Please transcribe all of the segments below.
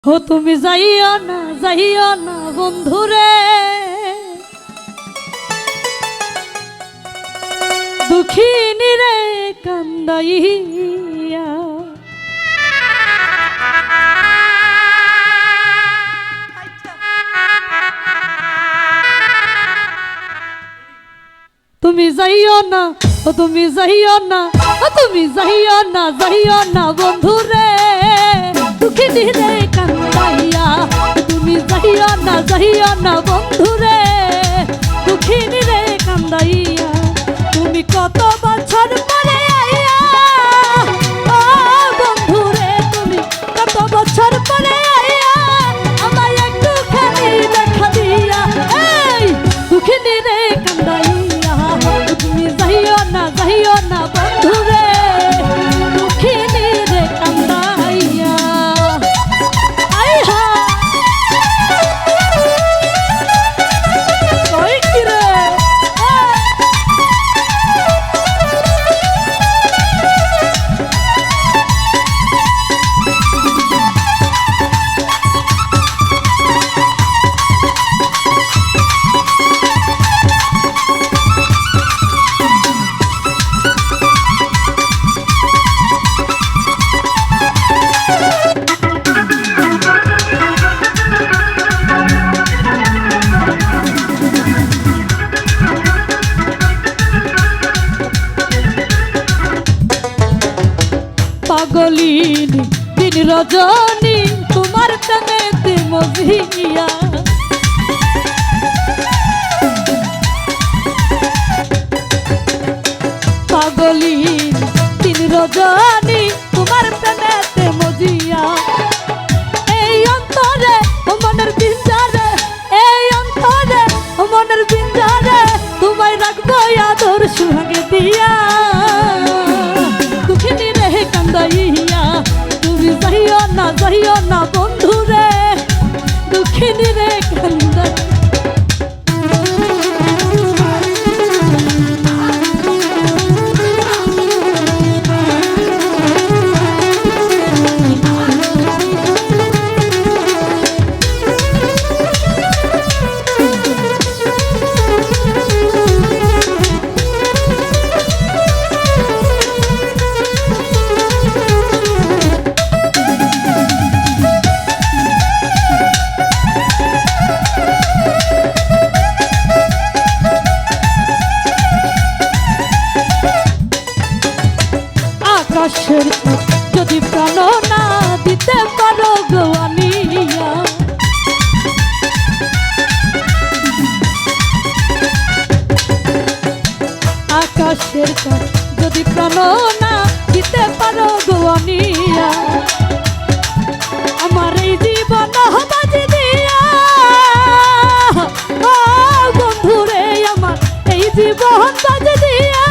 ও তুমি যাইও না বন্ধুরে, দুঃখিনী রে কান্দাইয়া। তুমি যাইও না, ও তুমি যাইও না, ও তুমি যাইও না বন্ধুরে, দুঃখিনী রে কান্দাইয়া। তুমি যাইও না বন্ধুরে, দুঃখিনী রে কান্দাইয়া। তুমি কত বছর পরে আইয়া, ও বন্ধুরে তুমি কত বছর পরে আইয়া, আমায় একটুখানি দেখা দিয়া। এই দুঃখিনী রে কান্দাইয়া, তুমি যাইও না বন্ধুরে, দুঃখিনী রে কান্দাইয়া। পাগলিনী দিন রজনী তোমার প্রেমেতে মজিয়া, পাগলিনী দিন রজনী তোমার প্রেমেতে মজিয়া। এই অন্তরে ও মনের পিঞ্জারে, এই অন্তরে ও মনের পিঞ্জারে, তোমায় রাখবো আদর সুহাগে দিয়া। দুঃখিনী রে কান্দাইয়া, তুমি যাইও না বন্ধুরে, দুঃখিনী রে কান্দাইয়া। আকাশের যদি প্রাণ না দিতে পারো গো আনিয়া, আকাশের যদি প্রাণ না দিতে পারো গো আনিয়া, আমার এই জীবন বাজি দিয়া। ও বন্ধুরে আমার এই জীবন বাজি দিয়া,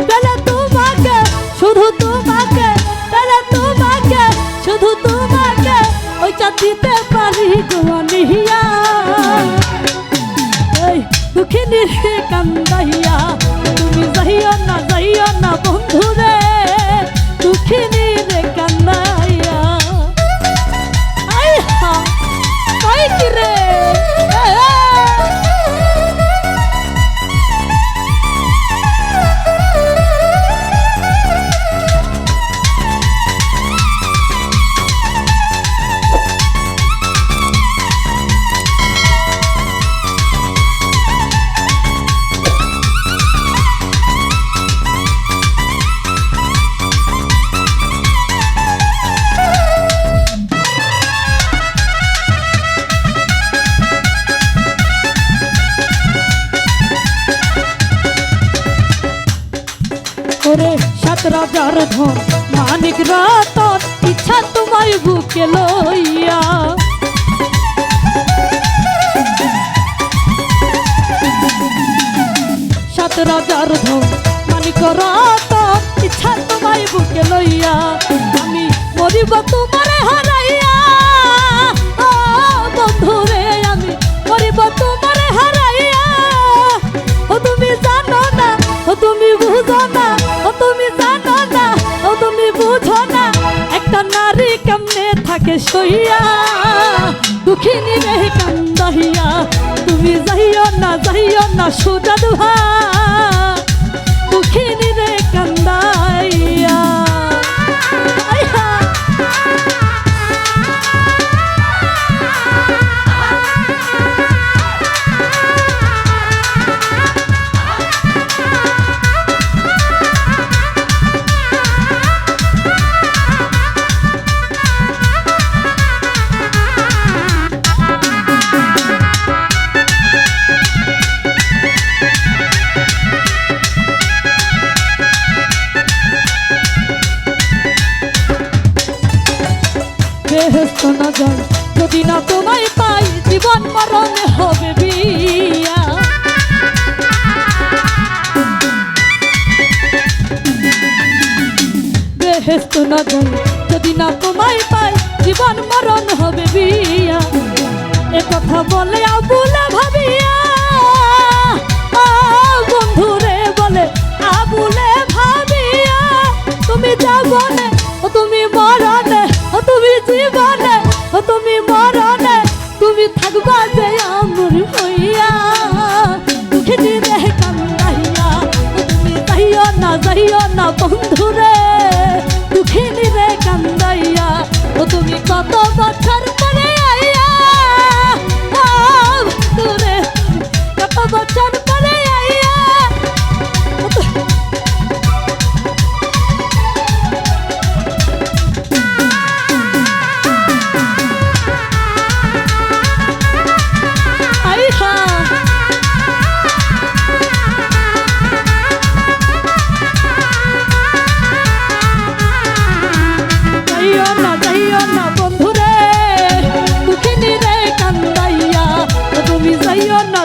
বেলা তোমাকে শুধু তোমাকে, বেলা তোমাকে শুধু তোমাকে ওই চাঁদ দিতে পারি গো আনিয়া। এই দুঃখিনী রে কান্দাইয়া, তুমি যাইও না বন্ধুরে, দুঃখিনী রে কান্দাইয়া। আই হা কই কি রে, ওরে সাত রাজার ধন মানিক রতন, ইচ্ছা তোমায় বুকে লইয়া। সাত রাজার ধন মানিক রতন, ইচ্ছা তোমায় বুকে লইয়া। আমি মরিব তোমারে হারাইয়া, ও বন্ধুরে আমি মরিব তোমারে হারাইয়া। ও তুমি জানো না, ও তুমি বুঝো না, ও তুমি জানো না, ও তুমি বুঝো না, একটা নারী কেমনে থাকে বুকে সইয়া দুঃখিনী রে কান্দাইয়া তুমি যাইও না সুজাদ ভাই দুঃখিনী রে কান্দাইয়া বেহেশত না যায় যদি না তোমায় পাই জীবন মরণে হবে বিয়া বেহেশত না যায় যদি না তোমায় পাই জীবন মরণ হবে বিয়া এ কথা বলে আবুলে ভাবিয়া বন্ধুরে বলে আবুলে ভাবিয়া তুমি যাবনে তুমি মরণে তুমি জীবনে তুমি মরণে তুমি থাকবা যে আমর হইয়া দুঃখিনী রে কান্দাইয়া তুমি যাইও না বন্ধুরে দুঃখিনী রে কান্দাইয়া তুমি কত বছর পরে আইয়া বন্ধুরে কত বছর পরে আইয়া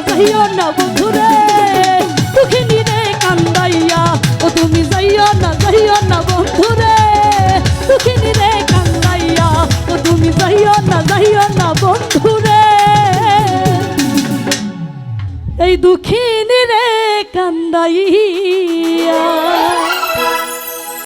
যাইও না বন্ধুরে দুঃখিনী রে কান্দাইয়া তুমি যাইও না বন্ধুরে দুঃখিনী রে কান্দাইয়া তুমি যাইও না বন্ধুরে এই দুঃখিনী রে কান্দাইয়া